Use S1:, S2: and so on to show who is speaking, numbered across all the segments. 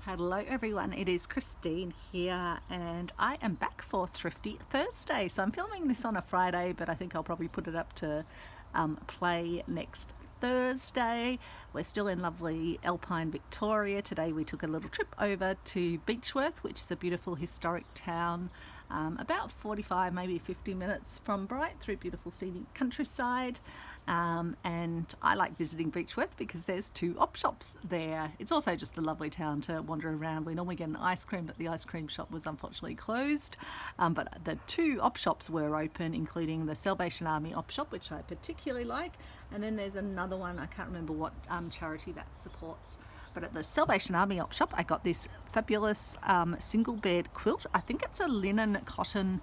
S1: Hello everyone, it is Christine here and I am back for Thrifty Thursday. So I'm filming this on a Friday, but I think I'll probably put it up to play next Thursday. We're still in lovely Alpine Victoria. Today we took a little trip over to Beechworth, which is a beautiful historic town, about 45 maybe 50 minutes from Bright, through beautiful scenic countryside. And I like visiting Beechworth because there's two op shops there. It's also just a lovely town to wander around. We normally get an ice cream, but the ice cream shop was unfortunately closed. But the two op shops were open, including the Salvation Army op shop, which I particularly like. And then there's another one, I can't remember what charity that supports. But at the Salvation Army op shop, I got this fabulous single bed quilt. I think it's a linen cotton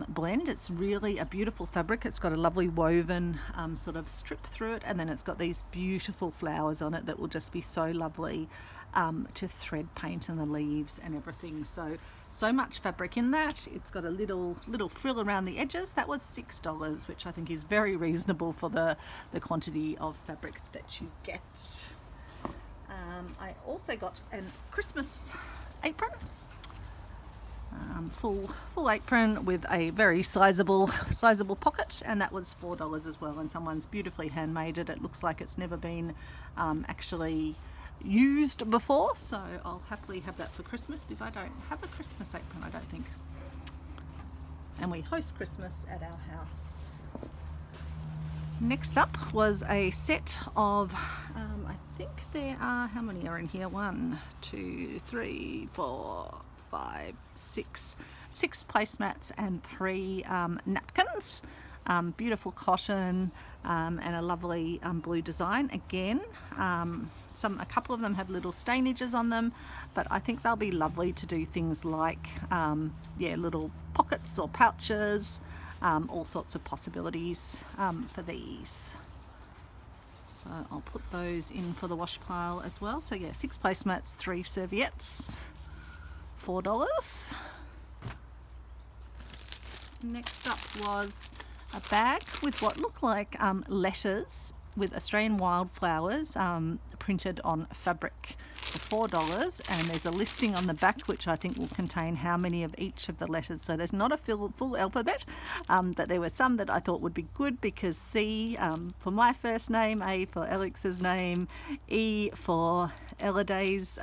S1: blend. It's really a beautiful fabric. It's got a lovely woven sort of strip through it, and then it's got these beautiful flowers on it that will just be so lovely to thread paint, and the leaves and everything. So much fabric in that. It's got a little frill around the edges. That was $6, which I think is very reasonable for the quantity of fabric that you get. I also got a Christmas apron, full apron with a very sizable pocket, and that was $4 as well. And someone's beautifully handmade it. It looks like it's never been actually used before, so I'll happily have that for Christmas, because I don't have a Christmas apron, I don't think, and we host Christmas at our house. Next up was a set of, I think there are, how many are in here? 1, 2, 3, 4, 5, 6 placemats and 3 napkins. Beautiful cotton and a lovely blue design again. A couple of them have little stainages on them, but I think they'll be lovely to do things like little pockets or pouches. All sorts of possibilities for these. So I'll put those in for the wash pile as well. So yeah, 6 placemats, 3 serviettes, $4. Next up was a bag with what looked like letters with Australian wildflowers printed on fabric for $4, and there's a listing on the back which I think will contain how many of each of the letters. So there's not a full alphabet, but there were some that I thought would be good, because C for my first name, A for Alex's name, E for Elladay's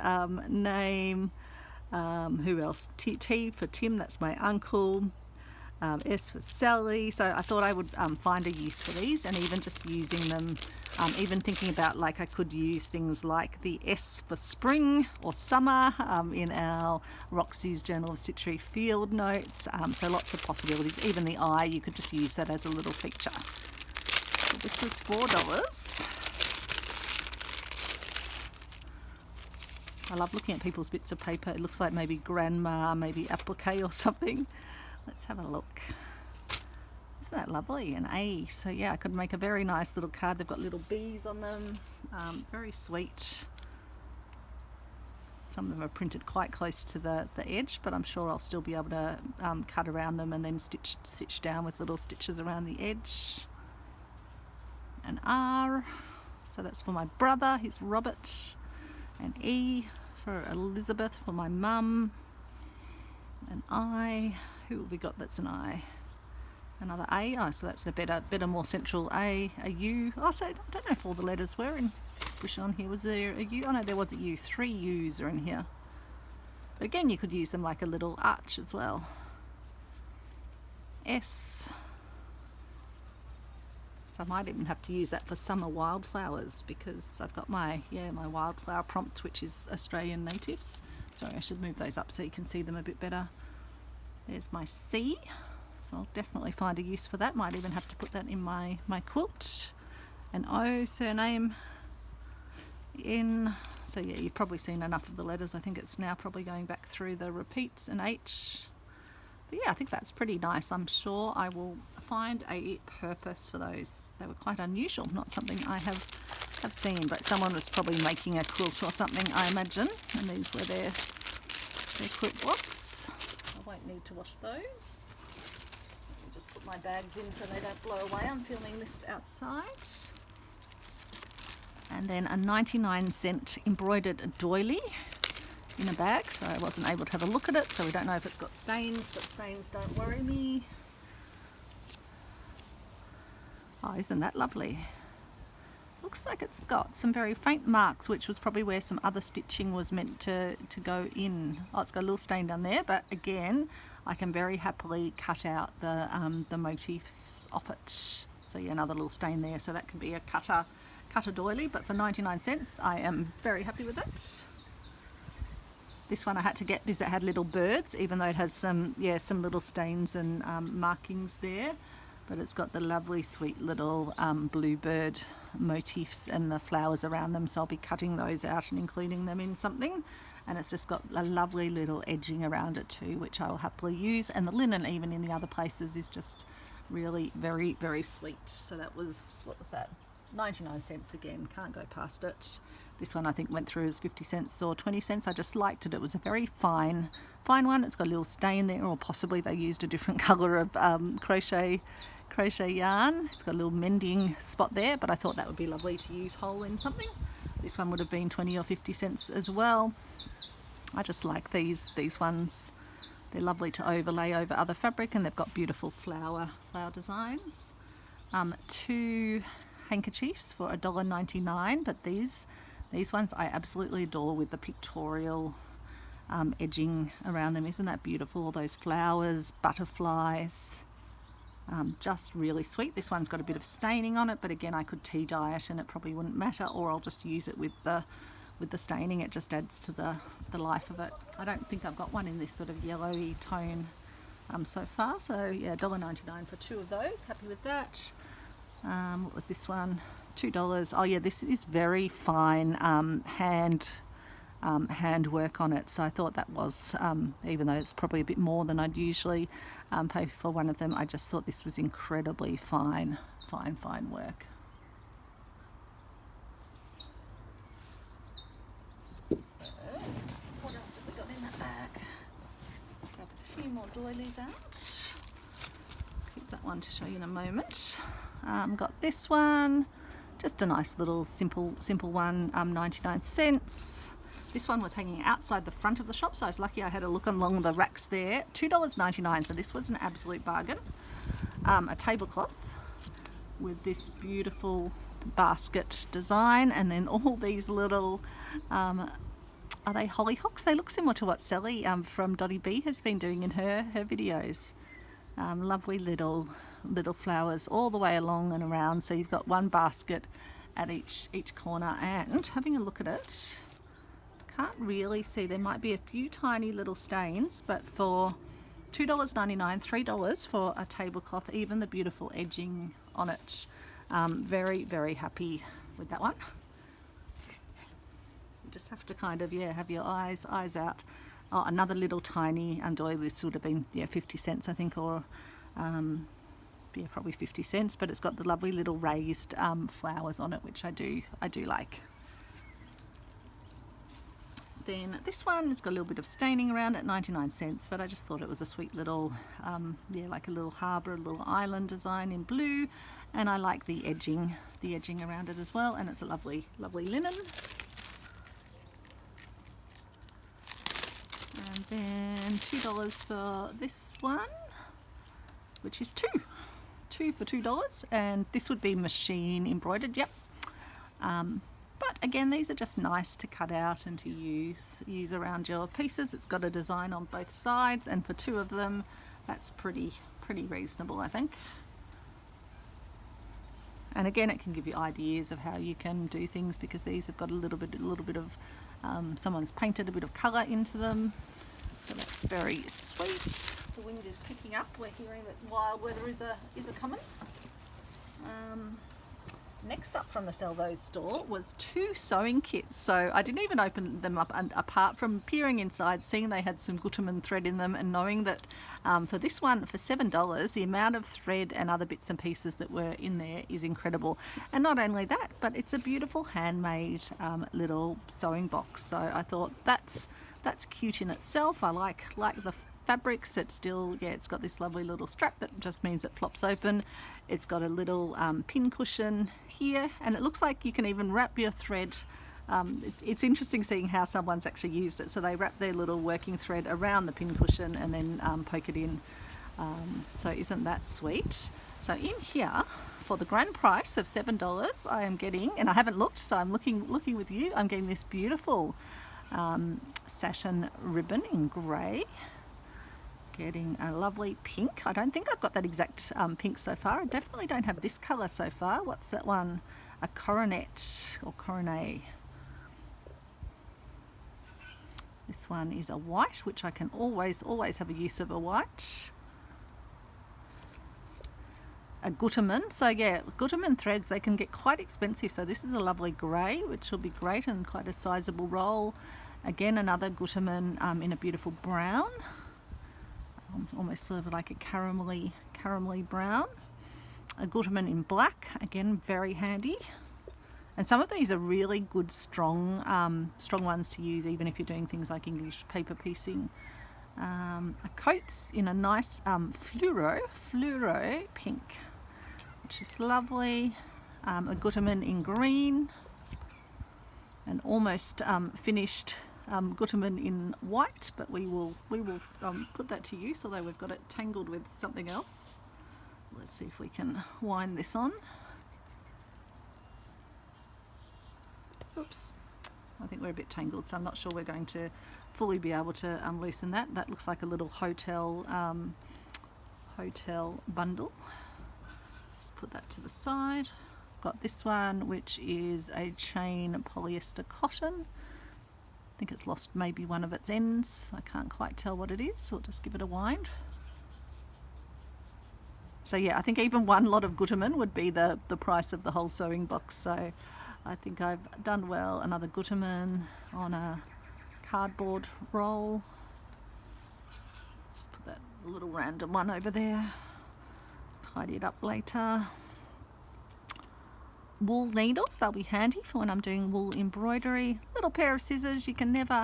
S1: name, who else? T for Tim, that's my uncle. S for Sally. So I thought I would find a use for these, and even just using them, even thinking about, like, I could use things like the S for spring or summer in our Roxy's Journal of Stitchery field notes. So lots of possibilities. Even the I, you could just use that as a little feature. So this was $4. I love looking at people's bits of paper. It looks like maybe grandma, maybe applique or something. Let's have a look. Isn't that lovely? An A. So yeah, I could make a very nice little card. They've got little bees on them. Very sweet. Some of them are printed quite close to the edge, but I'm sure I'll still be able to cut around them and then stitch down with little stitches around the edge. An R. So that's for my brother. He's Robert. An E for Elizabeth, for my mum. An I. Who have we got that's an I? Another A. Oh, so that's a better, more central A. A U. Oh, so I don't know if all the letters were in British on here. Was there a U? Oh no, there was a U. 3 U's are in here. But again, you could use them like a little arch as well. S. So I might even have to use that for summer wildflowers, because I've got my wildflower prompt, which is Australian natives. Sorry, I should move those up so you can see them a bit better. There's my C, so I'll definitely find a use for that. Might even have to put that in my quilt. An O, surname, N. So yeah, you've probably seen enough of the letters. I think it's now probably going back through the repeats. An H. But yeah, I think that's pretty nice. I'm sure I will find a purpose for those. They were quite unusual, not something I have seen, but someone was probably making a quilt or something, I imagine, and these were their quilt blocks. I won't need to wash those. Let me just put my bags in so they don't blow away. I'm filming this outside. And then a 99-cent embroidered doily in a bag, so I wasn't able to have a look at it, so we don't know if it's got stains, but stains don't worry me. Oh, isn't that lovely? Looks like it's got some very faint marks, which was probably where some other stitching was meant to go in. Oh, it's got a little stain down there, but again, I can very happily cut out the motifs off it. So yeah, another little stain there, so that can be a cutter doily, but for 99¢, I am very happy with it. This one I had to get because it had little birds, even though it has some little stains and markings there. But it's got the lovely, sweet little bluebird motifs and the flowers around them, so I'll be cutting those out and including them in something. And it's just got a lovely little edging around it too, which I will happily use. And the linen, even in the other places, is just really very, very sweet. So that was, what was that? 99¢, again, can't go past it. This one I think went through as 50¢ or 20¢. I just liked it. It was a very fine one. It's got a little stain there, or possibly they used a different colour of crochet yarn. It's got a little mending spot there, but I thought that would be lovely to use whole in something. This one would have been 20 or 50¢ as well. I just like these ones. They're lovely to overlay over other fabric, and they've got beautiful flower designs. 2 handkerchiefs for $1.99, but these ones I absolutely adore with the pictorial edging around them. Isn't that beautiful? All those flowers, butterflies, just really sweet. This one's got a bit of staining on it, but again, I could tea dye it and it probably wouldn't matter, or I'll just use it with the staining. It just adds to the life of it. I don't think I've got one in this sort of yellowy tone so far, so yeah, $1.99 for 2 of those. Happy with that. What was this one? $2. Oh yeah, this is very fine hand work on it, so I thought that was, even though it's probably a bit more than I'd usually pay for one of them, I just thought this was incredibly fine work. So, what else have we got in that bag? Grab a few more doilies out. Keep that one to show you in a moment. Got this one, just a nice little simple one, 99¢. This one was hanging outside the front of the shop, so I was lucky I had a look along the racks there. $2.99, so this was an absolute bargain. A tablecloth with this beautiful basket design, and then all these little, are they hollyhocks? They look similar to what Sally from Dottie B has been doing in her videos. Lovely little flowers all the way along and around, so you've got one basket at each corner. And having a look at it, can't really see, there might be a few tiny little stains, but for $2.99, $3 for a tablecloth, even the beautiful edging on it. Very, very happy with that one. You just have to kind of, have your eyes out. Oh, another little tiny doily. This would have been 50¢, I think, or probably 50¢, but it's got the lovely little raised flowers on it, which I do like. Then this one has got a little bit of staining around at 99¢, but I just thought it was a sweet little, like a little harbour, a little island design in blue, and I like the edging around it as well, and it's a lovely linen. And then $2 for this one, which is two for $2, and this would be machine embroidered. Yep. But again, these are just nice to cut out and to use around your pieces. It's got a design on both sides, and for 2 of them, that's pretty reasonable, I think. And again, it can give you ideas of how you can do things, because these have got a little bit of someone's painted a bit of colour into them, so that's very sweet. The wind is picking up. We're hearing that wild weather is a coming. Next up from the Salvo's store was 2 sewing kits. So I didn't even open them up, and apart from peering inside, seeing they had some Gutermann thread in them, and knowing that for this one, for $7, the amount of thread and other bits and pieces that were in there is incredible. And not only that, but it's a beautiful handmade little sewing box. So I thought that's cute in itself. I like the fabrics. It's still, it's got this lovely little strap that just means it flops open. It's got a little pin cushion here, and it looks like you can even wrap your thread it's interesting seeing how someone's actually used it. So they wrap their little working thread around the pincushion and then poke it in. So isn't that sweet? So in here, for the grand price of $7, I am getting, and I haven't looked, so I'm looking with you, I'm getting this beautiful satin ribbon in grey. Getting a lovely pink. I don't think I've got that exact pink so far. I definitely don't have this colour so far. What's that one? A coronet or coronet. This one is a white, which I can always have a use of a white. A Gutermann. So yeah, Gutermann threads, they can get quite expensive. So this is a lovely grey, which will be great, and quite a sizable roll. Again, another Gutermann in a beautiful brown. Almost sort of like a caramelly brown. A Gutermann in black, again very handy. And some of these are really good strong ones to use even if you're doing things like English paper piecing. A coats in a nice fluoro pink, which is lovely. A Gutermann in green, an almost finished Gutermann in white, but we will put that to use, although we've got it tangled with something else. Let's see if we can wind this on. Oops, I think we're a bit tangled, so I'm not sure we're going to fully be able to loosen that. That looks like a little hotel bundle. Just put that to the side. Got this one, which is a chain polyester cotton. I think it's lost maybe one of its ends. I can't quite tell what it is, so I'll just give it a wind. So yeah, I think even one lot of Gutermann would be the price of the whole sewing box. So I think I've done well. Another Gutermann on a cardboard roll. Just put that little random one over there. Tidy it up later. Wool needles, they'll be handy for when I'm doing wool embroidery. Little pair of scissors, you can never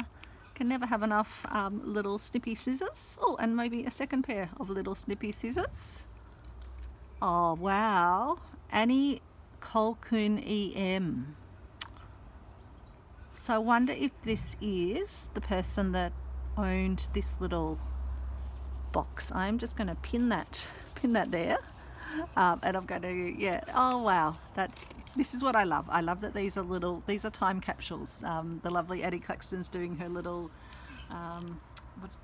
S1: have enough little snippy scissors. Oh, and maybe a second pair of little snippy scissors. Oh wow, Annie Colquhoun EM. So I wonder if this is the person that owned this little box. I'm just going to pin that there. And I'm going to, yeah, oh wow, this is what I love. I love that these are time capsules. The lovely Addie Claxton's doing her little,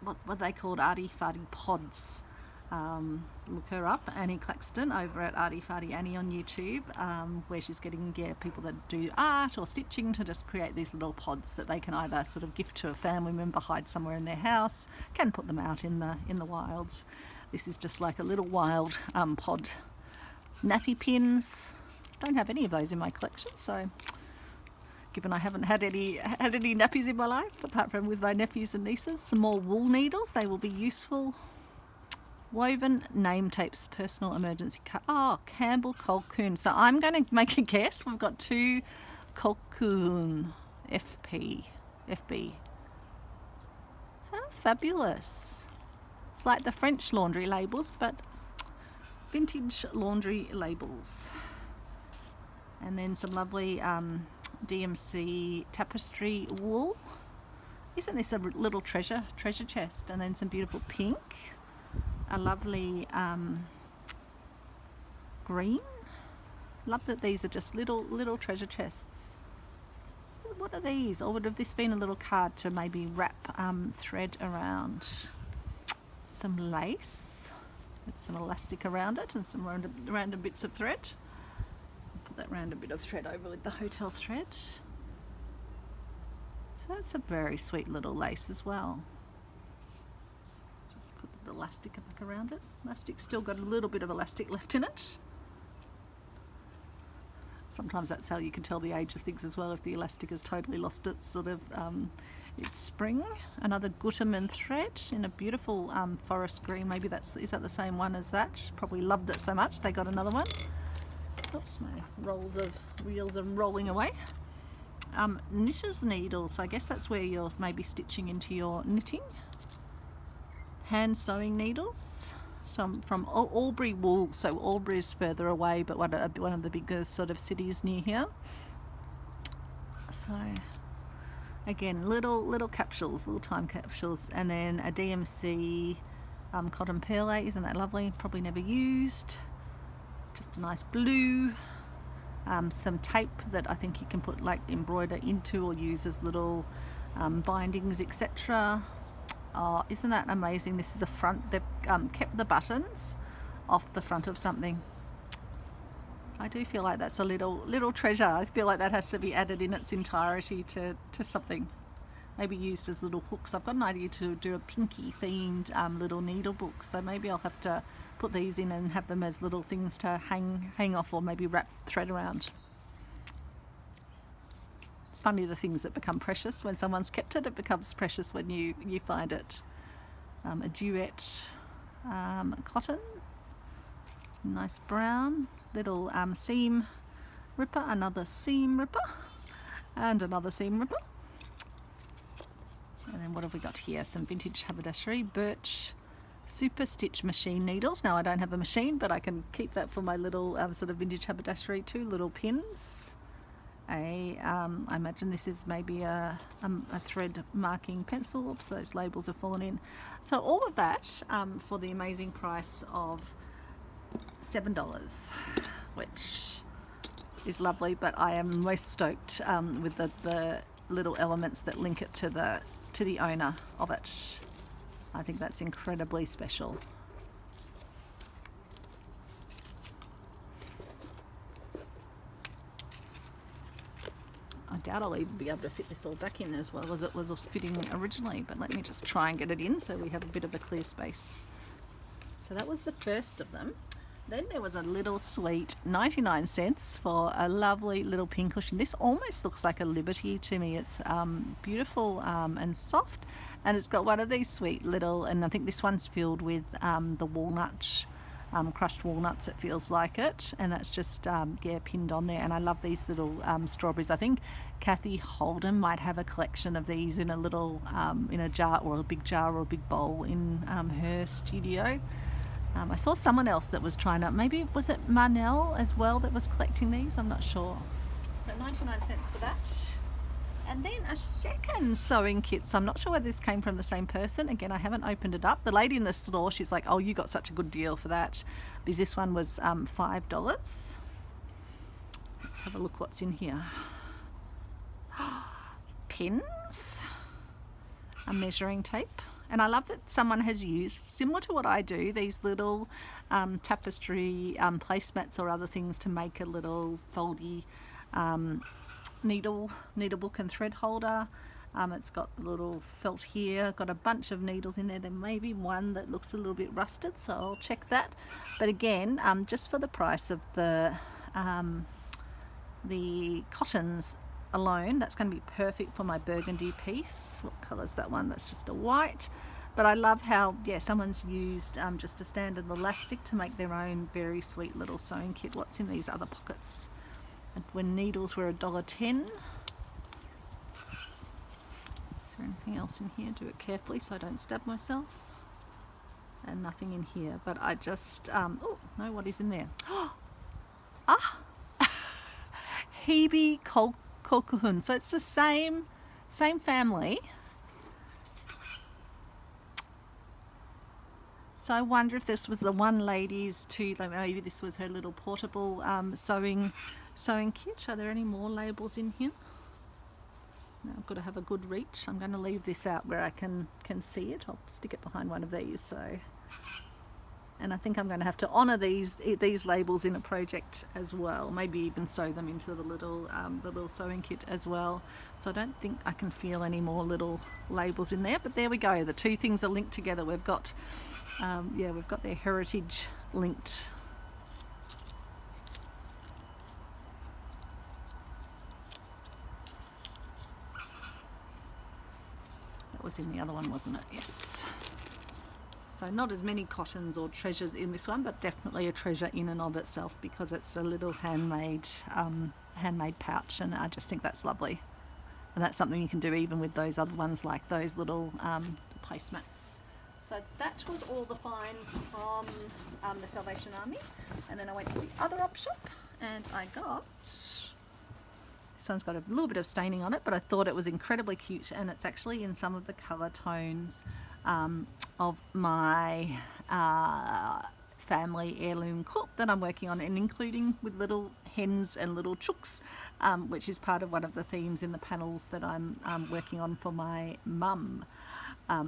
S1: what are they called, Arty Farty pods. Look her up, Annie Claxton, over at Arty Farty Annie on YouTube, where she's getting people that do art or stitching to just create these little pods that they can either sort of gift to a family member, hide somewhere in their house, can put them out in the wilds. This is just like a little wild pod. Nappy pins. Don't have any of those in my collection, so given I haven't had any nappies in my life, apart from with my nephews and nieces. Some more wool needles, they will be useful. Woven name tapes, personal emergency cut. Oh, Campbell Colquhoun. So I'm going to make a guess. We've got two Colquhoun FB. How fabulous. It's like the French laundry labels, but vintage laundry labels. And then some lovely DMC tapestry wool. Isn't this a little treasure chest? And then some beautiful pink. A lovely green. Love that these are just little treasure chests. What are these? Or would have this been a little card to maybe wrap thread around? Some lace with some elastic around it and some random bits of thread. Put that random bit of thread over with the hotel thread. So that's a very sweet little lace as well. Just put the elastic back around it. Elastic's still got a little bit of elastic left in it. Sometimes that's how you can tell the age of things as well, if the elastic has totally lost its sort of its spring. Another Gutermann thread in a beautiful forest green. Maybe is that the same one as that? Probably loved it so much they got another one. Oops, my reels are rolling away. Knitter's needles. So I guess that's where you're maybe stitching into your knitting. Hand sewing needles. Some from Albury wool. So Albury's further away, but one of the bigger sort of cities near here. So again, little capsules, little time capsules, and then a DMC cotton perle. Isn't that lovely? Probably never used. Just a nice blue. Some tape that I think you can put like embroider into or use as little bindings, etc. Oh, isn't that amazing? This is a front. They've kept the buttons off the front of something. I do feel like that's a little treasure. I feel like that has to be added in its entirety to something. Maybe used as little hooks. I've got an idea to do a pinky themed little needle book, so maybe I'll have to put these in and have them as little things to hang off, or maybe wrap thread around. It's funny, the things that become precious when someone's kept it, it becomes precious when you find it. A duet cotton, nice brown, little seam ripper, another seam ripper, and another seam ripper. And then what have we got here? Some vintage haberdashery, birch super stitch machine needles. Now I don't have a machine, but I can keep that for my little sort of vintage haberdashery. 2 little pins. I imagine this is maybe a thread marking pencil. Oops, those labels have fallen in. So all of that for the amazing price of $7, which is lovely, but I am most stoked with the little elements that link it to the owner of it. I think that's incredibly special. I doubt I'll even be able to fit this all back in as well as it was fitting originally, but let me just try and get it in so we have a bit of a clear space. So that was the first of them. Then there was a little sweet 99 cents for a lovely little pincushion. This almost looks like a Liberty to me. It's beautiful and soft, and it's got one of these sweet little, and I think this one's filled with the walnut, crushed walnuts, it feels like it, and that's just yeah, pinned on there. And I love these little strawberries. I think Kathy Holden might have a collection of these in a little in a jar, or a big jar, or a big bowl in her studio. I saw someone else that was trying to, maybe was it Marnell as well that was collecting these? I'm not sure. So 99 cents for that. And then a second sewing kit. So I'm not sure whether this came from the same person. Again, I haven't opened it up. The lady in the store, she's like, oh, you got such a good deal for that. Because this one was $5. Let's have a look what's in here. Pins. A measuring tape. And I love that someone has used, similar to what I do, these little tapestry placemats or other things to make a little foldy needle book and thread holder. It's got the little felt here, got a bunch of needles in there. There may be one that looks a little bit rusted, so I'll check that. But again, just for the price of the cottons alone, that's going to be perfect for my burgundy piece. What colour is that one? That's just a white. But I love how, yeah, someone's used just a standard elastic to make their own very sweet little sewing kit. What's in these other pockets? And when needles were $1.10. Is there anything else in here? Do it carefully so I don't stab myself. And nothing in here. But I just, oh, no, what is in there? Ah! Hebe Colquhoun. So it's the same family. So I wonder if this was the one lady's too, like maybe this was her little portable sewing kit. Are there any more labels in here? Now I've got to have a good reach. I'm going to leave this out where I can see it. I'll stick it behind one of these. So, and I think I'm going to have to honour these labels in a project as well. Maybe even sew them into the little sewing kit as well. So I don't think I can feel any more little labels in there. But there we go. The two things are linked together. We've got we've got their heritage linked. That was in the other one, wasn't it? Yes. So not as many cottons or treasures in this one, but definitely a treasure in and of itself because it's a little handmade pouch, and I just think that's lovely. And that's something you can do even with those other ones, like those little placemats. So that was all the finds from the Salvation Army. And then I went to the other op shop and I got this This one's got a little bit of staining on it, but I thought it was incredibly cute, and it's actually in some of the colour tones of my family heirloom quilt that I'm working on, and including with little hens and little chooks, which is part of one of the themes in the panels that I'm working on for my mum.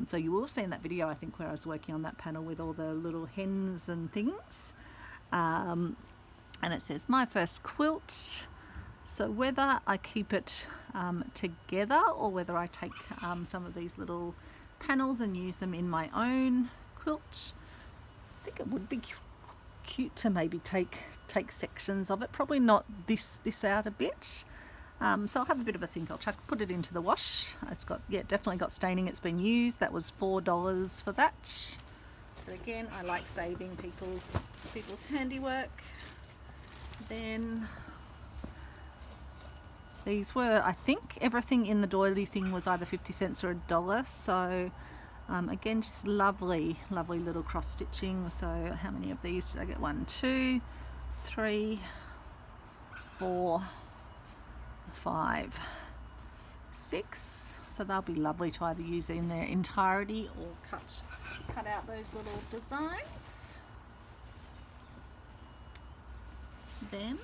S1: So you will have seen that video, I think, where I was working on that panel with all the little hens and things. And it says, my first quilt. So whether I keep it together or whether I take some of these little panels and use them in my own quilt, I think it would be cute to maybe take sections of it. Probably not this outer bit. So I'll have a bit of a think. I'll put it into the wash. It's got, yeah, definitely got staining. It's been used. That was $4 for that. But again, I like saving people's handiwork. Then these were, I think, everything in the doily thing was either 50 cents or $1. So again, just lovely little cross stitching. So how many of these did I get? 1, 2, 3, 4, 5, 6. So they'll be lovely to either use in their entirety or cut out those little designs. Then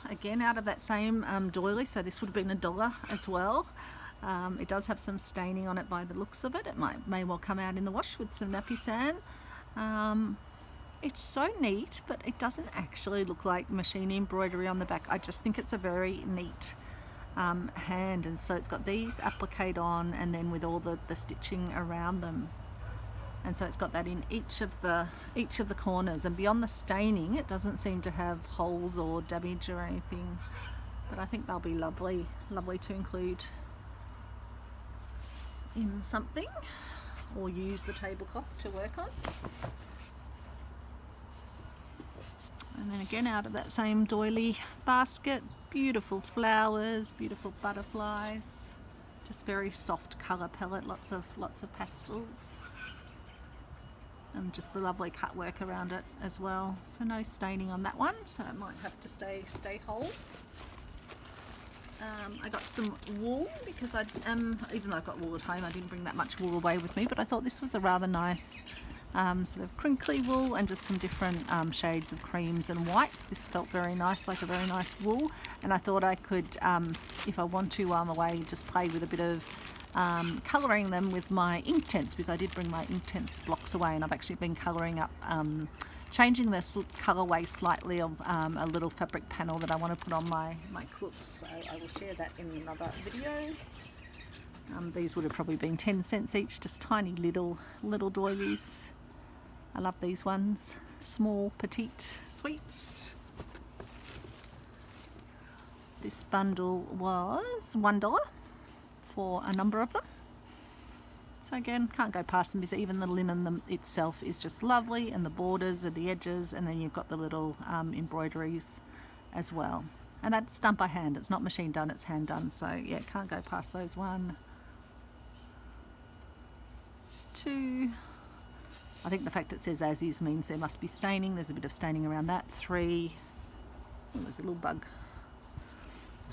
S1: again, out of that same doily, so this would have been $1 as well. It does have some staining on it by the looks of it. It may well come out in the wash with some nappy sand. It's so neat, but it doesn't actually look like machine embroidery on the back. I just think it's a very neat hand, and so it's got these appliqued on, and then with all the stitching around them. And so it's got that in each of the corners, and beyond the staining it doesn't seem to have holes or damage or anything, but I think they'll be lovely to include in something or use the tablecloth to work on. And then again, out of that same doily basket, beautiful flowers, beautiful butterflies, just very soft colour palette, lots of pastels. And just the lovely cut work around it as well. So no staining on that one, so it might have to stay whole. I got some wool because even though I've got wool at home, I didn't bring that much wool away with me, but I thought this was a rather nice sort of crinkly wool, and just some different shades of creams and whites. This felt very nice, like a very nice wool, and I thought I could, if I want to, away, just play with a bit of colouring them with my Inktense, because I did bring my Inktense blocks away, and I've actually been colouring up, changing the colourway slightly of a little fabric panel that I want to put on my quilts, so I will share that in another video. These would have probably been 10 cents each, just tiny little doilies. I love these ones, small, petite, sweet. This bundle was $1 for a number of them. So again, can't go past them, because even the linen itself is just lovely, and the borders and the edges, and then you've got the little embroideries as well. And that's done by hand, it's not machine done, it's hand done. So yeah, can't go past those. 1, 2, I think the fact it says as is means there must be staining. There's a bit of staining around that. 3, oh, there's a little bug.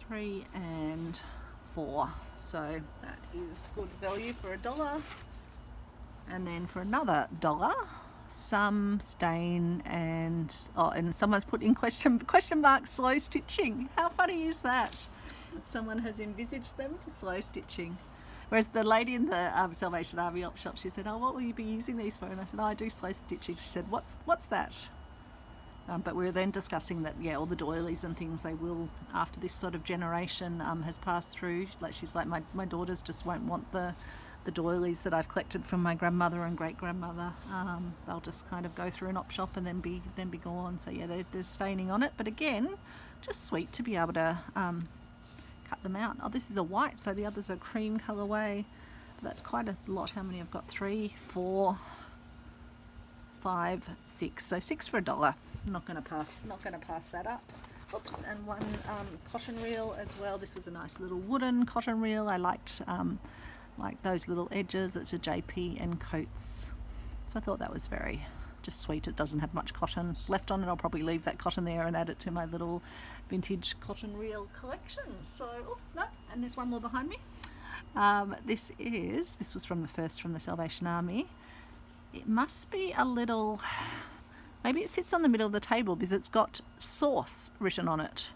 S1: 3 and 4. So that is good value for $1. And then for another $1, some stain and someone's put in question mark slow stitching. How funny is that? Someone has envisaged them for slow stitching. Whereas the lady in the Salvation Army op shop, she said, "Oh, what will you be using these for?" And I said, "Oh, I do slow stitching." She said, "What's that?" But we were then discussing that, yeah, all the doilies and things, they will, after this sort of generation has passed through, like she's like, my daughters just won't want the doilies that I've collected from my grandmother and great grandmother. They'll just kind of go through an op shop and then be gone. So yeah, there's staining on it, but again, just sweet to be able to cut them out. Oh, this is a white, so the others are cream colorway. That's quite a lot. How many I've got? 3, 4, 5, 6. So 6 for $1. Not going to pass that up. Oops, and one cotton reel as well. This was a nice little wooden cotton reel. I liked those little edges. It's a JP and Coates. So I thought that was very, just sweet. It doesn't have much cotton left on it. I'll probably leave that cotton there and add it to my little vintage cotton reel collection. So, oops, no, and there's one more behind me. This was from the Salvation Army. It must be a little, maybe it sits on the middle of the table because it's got sauce written on it.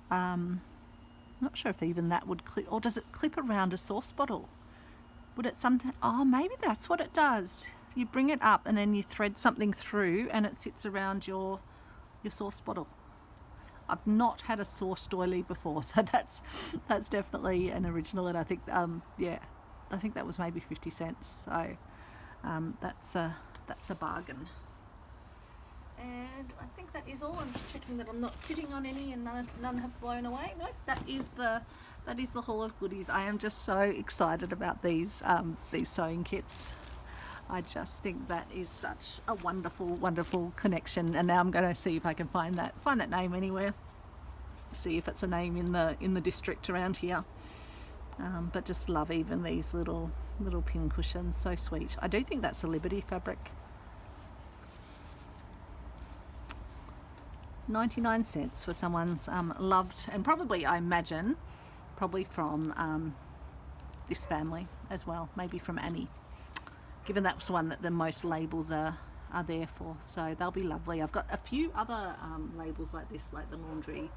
S1: Not sure if even that would clip, or does it clip around a sauce bottle? Would it sometimes, oh, maybe that's what it does. You bring it up and then you thread something through and it sits around your sauce bottle. I've not had a sauce doily before, so that's definitely an original, and I think I think that was maybe 50 cents. So that's a bargain. And I think that is all. I'm just checking that I'm not sitting on any and none have blown away. No, that is the haul of goodies. I am just so excited about these sewing kits. I just think that is such a wonderful, wonderful connection. And now I'm going to see if I can find that name anywhere. See if it's a name in the district around here. But just love even these little pin cushions. So sweet. I do think that's a Liberty fabric. 99 cents for someone's loved, and probably, I imagine, probably from this family as well, maybe from Annie, given that was the one that the most labels are there for. So they'll be lovely. I've got a few other labels like this, like the laundry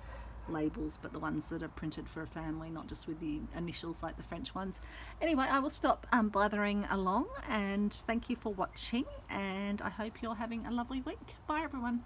S1: labels, but the ones that are printed for a family, not just with the initials like the French ones. Anyway, I will stop blathering along, and thank you for watching, and I hope you're having a lovely week. Bye everyone.